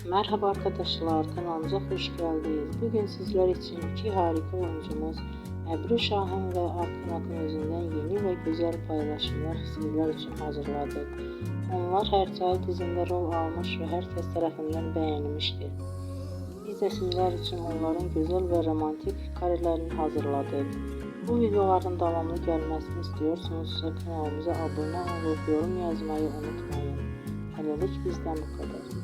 Merhaba arkadaşlar, kanalımıza hoş geldiniz. Bugün sizler için iki harika oyuncumuz Ebru Şahin ve Akın Akınözü'nden yeni ve güzel paylaşımlar sizler için hazırladık. Onlar her çay dizinde rol almış ve herkes tarafından beğenilmiştir. Biz de sizler için onların güzel ve romantik karelerini hazırladık. Bu videoların devamlı gelmesini istiyorsanız kanalımıza abone olup yorum yazmayı unutmayın. Hələlik bizden bu kadar.